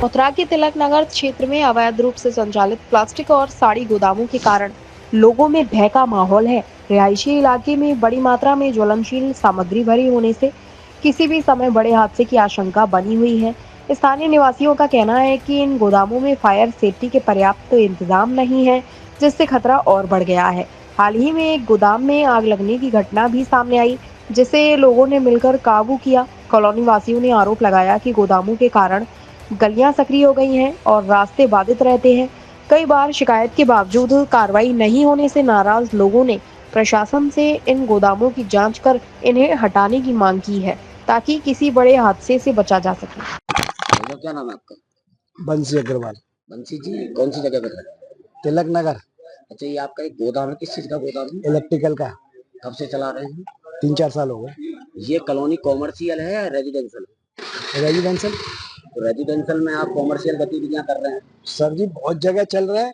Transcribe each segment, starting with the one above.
मथुरा के तिलक नगर क्षेत्र में अवैध रूप से संचालित प्लास्टिक और साड़ी गोदामों के कारण लोगों में भय का माहौल है। रिहायशी इलाके में बड़ी मात्रा में ज्वलनशील सामग्री भरी होने से किसी भी समय बड़े हादसे की आशंका बनी हुई है। स्थानीय निवासियों का कहना है कि इन गोदामों में फायर सेफ्टी के पर्याप्त इंतजाम नहीं है, जिससे खतरा और बढ़ गया है। हाल ही में एक गोदाम में आग लगने की घटना भी सामने आई, जिसे लोगों ने मिलकर काबू किया। कॉलोनी वासियों ने आरोप लगाया कि गोदामों के कारण गलियां सक्रिय हो गई हैं और रास्ते बाधित रहते हैं। कई बार शिकायत के बावजूद कार्रवाई नहीं होने से नाराज लोगों ने प्रशासन से इन गोदामों की जांच कर इन्हें हटाने की मांग की है, ताकि किसी बड़े हादसे से बचा जा सके। भैया क्या नाम है आपका? बंसी अग्रवाल। बंसी जी, कौन सी जगह पर है? तिलक नगर। अच्छा, ये आपका एक गोदाम है, किस चीज का गोदाम है? इलेक्ट्रिकल का। कब से चला रहे हैं? 3-4 साल हो गए। ये कॉलोनी कॉमर्शियल है या रेजिडेंशियल? रेजिडेंशियल। तो रेजिडेंशियल में आप कॉमर्शियल गतिविधियां कर रहे हैं? सर जी बहुत जगह चल रहा है।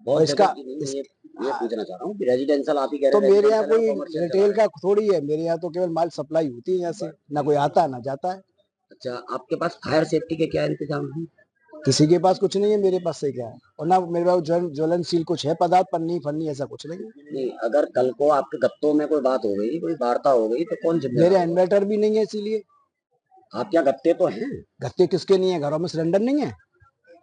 बहुत इसका जगह की नहीं, ये पूछना चाह रहा हूँ कि रेजिडेंशियल आप ही कह तो रहे हैं। मेरे यहाँ कोई कॉमर्शियल रिटेल का थोड़ी है, मेरे यहाँ तो केवल माल सप्लाई होती है यहाँ से, ना कोई आता है ना जाता है। अच्छा, आपके पास फायर सेफ्टी के क्या इंतजाम है? किसी के पास कुछ नहीं है, मेरे पास से क्या है, और ना मेरे पास ज्वलनशील कुछ है पदार्थ, पन्नी फन्नी ऐसा कुछ नहीं। नहीं, अगर कल को आपके गत्तों में कोई बात हो गई, कोई वार्ता हो गई, तो कौन जिम्मेदार? मेरे इन्वर्टर भी नहीं है, इसीलिए। आप क्या गत्ते तो हैं? गत्ते किसके नहीं है? घरों में सिलेंडर नहीं है,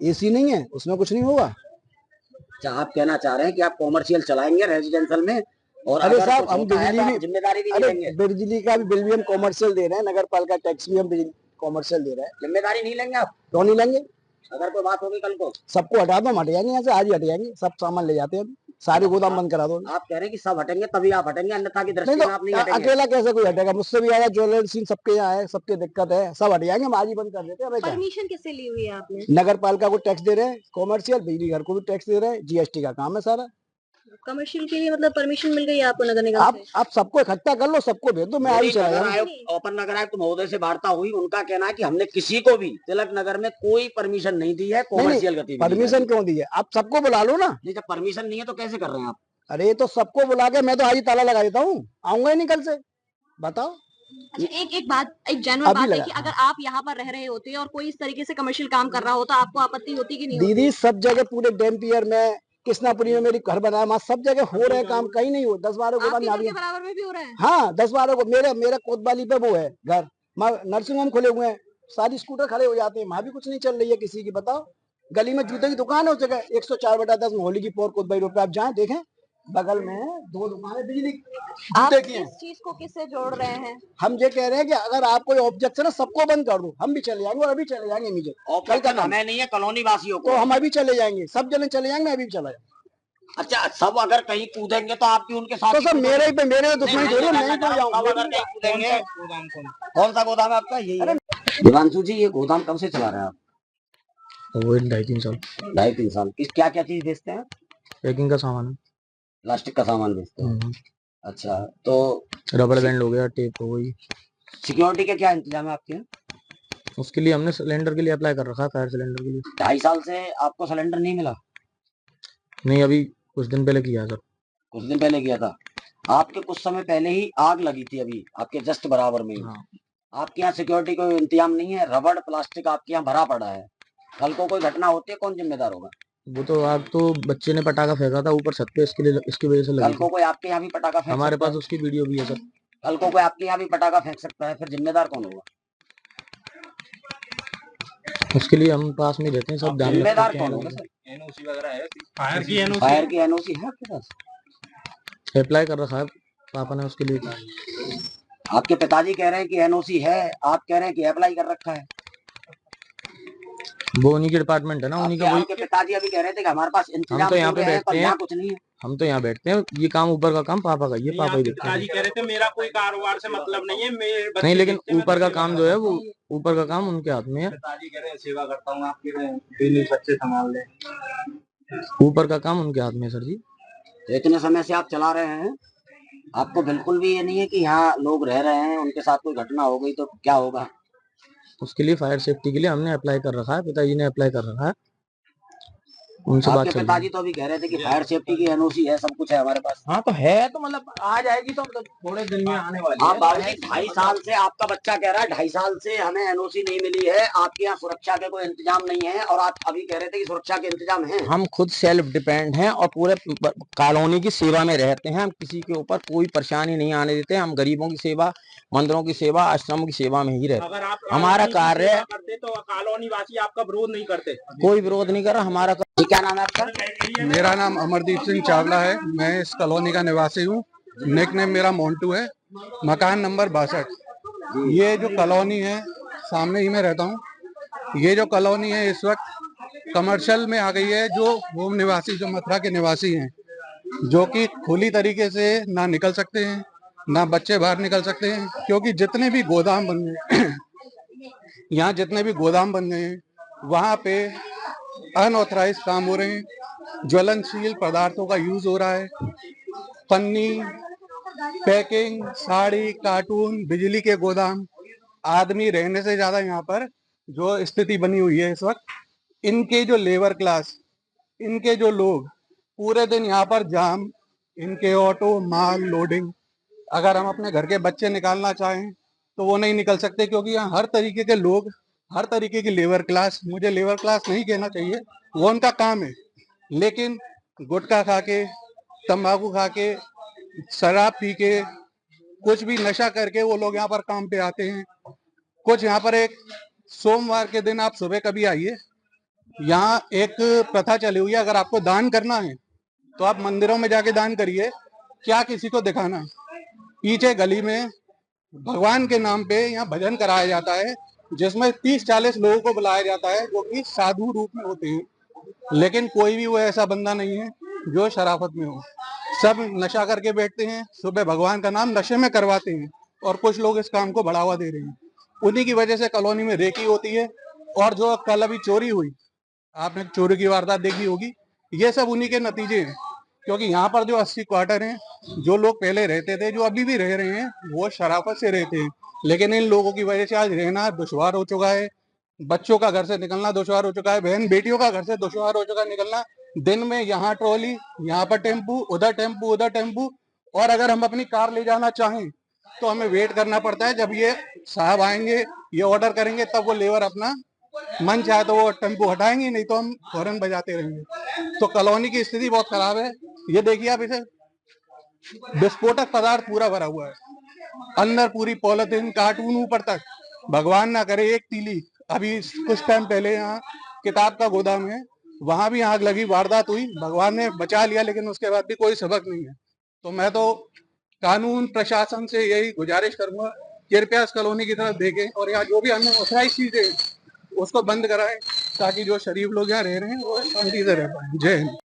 एसी नहीं है, उसमें कुछ नहीं होगा। अच्छा, आप कहना चाह रहे हैं कि आप कॉमर्शियल चलाएंगे रेजिडेंशियल में, और अरे अगर साहब कुछ हम होता है बिजली तो भी, आप जिम्मेदारी भी नहीं अरे लेंगे? बिजली का भी बिल भी हम कॉमर्शियल दे रहे हैं, नगर पालिका टैक्स भी हम कॉमर्शियल दे रहे हैं। जिम्मेदारी नहीं लेंगे आप? क्यों नहीं लेंगे? अगर कोई बात होगी कल को? सबको हटा दो, हम हट जाएंगे यहाँ से, आज ही हट जाएंगे, सब सामान ले जाते हैं, सारे गोदाम बंद करा दो। आप कह रहे हैं कि सब हटेंगे तभी आप हटेंगे, अन्यथा की नहीं दृष्टि तो में आप नहीं हटेंगे? अकेला कैसे कोई हटेगा? मुझसे भी आया ज्वेलरी, सबके यहाँ है, सबके दिक्कत है, सब हट जाएंगे, हम आज ही बंद कर देते हैं। परमिशन किससे ली हुई है आपने? नगर पालिका को टैक्स दे रहे हैं, कॉमर्शियल बिजली घर को भी टैक्स दे रहे हैं, जीएसटी का काम है सारा। कमर्शियल के लिए मतलब परमिशन मिल गई है आपको नगर निगम से? आप सबको इकट्ठा कर लो, सबको भेज दो, मैं आज ही चला नगर जाऊँ। आयोग, ओपन नगर आयुक्त महोदय से वार्ता हुई, उनका कहना है कि हमने किसी को भी तिलक नगर में कोई परमिशन नहीं दी है कॉमर्शियल गतिविधि। परमिशन क्यों दी है? आप सबको बुला लो ना। नहीं, जब परमिशन नहीं है तो कैसे कर रहे हैं आप? अरे तो सबको बुला के मैं तो आज ही ताला लगा देता हूँ, आऊंगा ही नहीं कल से, बताओ। अच्छा, एक बात, एक जेन्युइन बात है लगा कि अगर आप यहाँ पर रह रहे होते और कोई इस तरीके से कमर्शियल काम कर रहा होता, आपको आपत्ति होती कि नहीं होती? दीदी सब जगह, पूरे डैम्पियर में, कृष्णापुरी में मेरी घर बनाया, वहाँ सब जगह हो रहे काम, कहीं नहीं हो। 10-12 गोदाम यहाँ भी आपके बराबर में भी हो रहा है? हाँ 10-12 को, मेरे कोतवाली पे वो है घर, नर्सिंग होम खुले हुए हैं, सारी स्कूटर खड़े हो जाते हैं, वहाँ भी कुछ नहीं चल रही है किसी की, बताओ। गली में जूते की दुकान है उस जगह 104/10 होली की पोर कोतवाली रोड पे, आप जाए देखें, बगल में 2 दुकानें बिजली जूते की हैं। इस चीज को किससे जोड़ रहे हैं? हम ये कह रहे हैं कि अगर आप कोई ऑब्जेक्शन है, सबको बंद कर दो, हम भी चले जाएंगे, और अभी चले जाएंगे इमीडिएट। कल का हमें नहीं है, कॉलोनी वासियों को। तो हम अभी चले जाएंगे, सब जने चले जाएंगे, मैं अभी चला जाऊंगा। अच्छा, सब अगर कहीं कूदेंगे तो आप भी उनके साथ? तो सब मेरे दुश्मन थोड़ी, मैं तो जाऊंगा। अगर कहीं कूदेंगे, कौन सा गोदाम है आपका? यही है। दिवांशु जी, ये गोदाम कब से चला रहे हैं आप? वो 2.5-3 साल। 2.5-3 साल। किस क्या क्या चीज बेचते हैं? पैकिंग का सामान है। प्लास्टिक का सामान बेचते हैं। अच्छा, तो रबड़ बैंड हो गया, टेप हो गई। सिक्योरिटी के क्या इंतजाम है आपके? उसके लिए हमने सिलेंडर के लिए अप्लाई कर रखा है, फायर सिलेंडर के लिए। 2.5 साल से आपको सिलेंडर नहीं मिला? नहीं, अभी कुछ दिन पहले किया सर। कुछ दिन पहले किया था। आपके कुछ समय पहले ही आग लगी थी, अभी आपके जस्ट बराबर में ही। हाँ। आपके यहाँ सिक्योरिटी कोई इंतजाम नहीं है? रबड़ प्लास्टिक आपके यहाँ भरा पड़ा है, कल को कोई घटना होती है कौन जिम्मेदार होगा? वो तो आग तो बच्चे ने पटाखा फेंका था ऊपर छत पे, इसके लिए, इसकी वजह से कल लगी को थी। कोई आपके यहाँ भी पटाखा फेंक हमारे सकता पास है? उसकी वीडियो भी है सर। कल को कोई आपके यहाँ भी पटाखा फेंक सकता है, फिर जिम्मेदार कौन होगा? उसके लिए हम पास में रहते हैं, सब ध्यान जिम्मेदार रखते कौन हैं। होगा सर? एनओसी वगैरह है? फायर की एनओसी है आपके पास? अप्लाई कर रखा है पापा ने उसके लिए। आपके पिताजी कह रहे हैं कि एनओसी है, आप कह रहे हैं कि अप्लाई कर रखा है। वो उन्हीं के डिपार्टमेंट है ना, उन्हीं का। वही आपके पिताजी अभी कह रहे थे कि हमारे पास इंतजाम हम तो यहाँ पे पूरे हैं, बैठते पर हैं, यहाँ कुछ नहीं है। हम तो यहाँ बैठते हैं, ये काम ऊपर का काम पापा का, ये पापा ही देखते हैं। पिताजी कह रहे थे मेरा कोई कारोबार से मतलब नहीं है, मेरे बच्चे नहीं, लेकिन देखते हैं, ऊपर का मैं काम जो है वो ऊपर का काम उनके हाथ में है। पिताजी कह रहे हैं सेवा करता हूँ आपके, बिजली बच्चे संभाल ले। ऊपर का काम उनके हाथ में है सर जी। तो इतने समय से आप चला रहे हैं, आपको बिल्कुल भी ये नहीं है कि यहाँ लोग रह रहे हैं, उनके साथ कोई घटना हो गई तो क्या होगा? उसके लिए फायर सेफ्टी के लिए हमने अप्लाई कर रखा है, पिताजी ने अप्लाई कर रखा है। उनसे बात आपके चल रही है। पिताजी तो अभी कह रहे थे कि फायर सेफ्टी की एनओसी है, सब कुछ है हमारे पास। हाँ तो है, तो मतलब आ जाएगी, तो मतलब थोड़े दिन में आने वाली हाँ है। बाबूजी, 2.5 साल से आपका बच्चा कह रहा है 2.5 साल से हमें एनओसी नहीं मिली है, आपके यहाँ सुरक्षा के कोई इंतजाम नहीं है, और आप अभी कह रहे थे कि सुरक्षा के इंतजाम है। हम खुद सेल्फ डिपेंड हैं और पूरे कॉलोनी की सेवा में रहते हैं। हम किसी के ऊपर कोई परेशानी नहीं आने देते। हम गरीबों की सेवा, मंदिरों की सेवा, आश्रमों की सेवा में ही रहते अगर आप हैं। हमारा कार्य है, करते तो कॉलोनी वासी आपका विरोध नहीं करते? कोई विरोध नहीं कर रहा। हमारा जी, क्या नाम है आपका? मेरा नाम अमरदीप सिंह चावला है। मैं इस कॉलोनी का निवासी हूँ। निकनेम मेरा मोन्टू है। मकान नंबर 62। ये जो कॉलोनी है, सामने ही मैं रहता हूँ। ये जो कॉलोनी है इस वक्त कमर्शियल में आ गई है। जो होम निवासी, जो मथुरा के निवासी हैं, जो कि खुली तरीके से ना निकल सकते हैं, ना बच्चे बाहर निकल सकते हैं, क्योंकि जितने भी गोदाम बन गए यहाँ जितने भी गोदाम बन गए हैं, वहाँ पे अनऑथराइज काम हो रहे हैं। ज्वलनशील पदार्थों का यूज हो रहा है। पन्नी, पैकिंग, साड़ी, कार्टून, बिजली के गोदाम। आदमी रहने से ज्यादा यहाँ पर जो स्थिति बनी हुई है इस वक्त, इनके जो लेबर क्लास, इनके जो लोग पूरे दिन यहाँ पर जाम, इनके ऑटो, माल लोडिंग। अगर हम अपने घर के बच्चे निकालना चाहें तो वो नहीं निकल सकते, क्योंकि यहाँ हर तरीके के लोग, हर तरीके की लेबर क्लास, मुझे लेबर क्लास नहीं कहना चाहिए, वो उनका काम है, लेकिन गुटखा खा के, तंबाकू खा के, शराब पी के, कुछ भी नशा करके वो लोग यहाँ पर काम पे आते हैं। कुछ यहाँ पर एक सोमवार के दिन आप सुबह कभी आइए, यहाँ एक प्रथा चली हुई है, अगर आपको दान करना है तो आप मंदिरों में जाके दान करिए, क्या किसी को दिखाना। पीछे गली में भगवान के नाम पे यहाँ भजन कराया जाता है, जिसमें 30-40 लोगों को बुलाया जाता है, जो कि साधु रूप में होते हैं, लेकिन कोई भी वो ऐसा बंदा नहीं है जो शराफत में हो। सब नशा करके बैठते हैं, सुबह भगवान का नाम नशे में करवाते हैं, और कुछ लोग इस काम को बढ़ावा दे रहे हैं। उन्हीं की वजह से कॉलोनी में रेकी होती है। और जो कल अभी चोरी हुई, आपने चोरी की वारदात देखी होगी, ये सब उन्हीं के नतीजे हैं। क्योंकि यहाँ पर जो 80 क्वार्टर हैं, जो लोग पहले रहते थे, जो अभी भी रह रहे हैं, वो शराफत से रहते हैं, लेकिन इन लोगों की वजह से आज रहना दुश्वार हो चुका है। बच्चों का घर से निकलना दुश्वार हो चुका है, बहन बेटियों का घर से दुश्वार हो चुका है निकलना। दिन में यहाँ ट्रॉली, यहाँ पर टेम्पू, उधर टेम्पू, उधर टेम्पू। और अगर हम अपनी कार ले जाना चाहें तो हमें वेट करना पड़ता है, जब ये साहब आएंगे, ये ऑर्डर करेंगे, तब वो लेबर अपना मन चाहे तो वो टेम्पो हटाएंगे, नहीं तो हम हॉर्न बजाते रहेंगे। तो कॉलोनी की स्थिति बहुत खराब है। ये देखिए आप, इसे विस्फोटक पदार्थ पूरा भरा हुआ है, अंदर पूरी पॉलिथीन, कार्टून ऊपर तक। भगवान ना करे एक तीली। अभी कुछ टाइम पहले यहाँ किताब का गोदाम है, वहां भी आग लगी, वारदात हुई, भगवान ने बचा लिया, लेकिन उसके बाद भी कोई सबक नहीं है। तो मैं तो कानून प्रशासन से यही गुजारिश करूंगा, कृपया इस कॉलोनी की तरफ देखें, और यहाँ जो भी अनऑथराइज चीजें उसको बंद कराएं, ताकि जो शरीफ लोग यहाँ रह रहे हैं वो शांति से रह पाए। जय हिंद।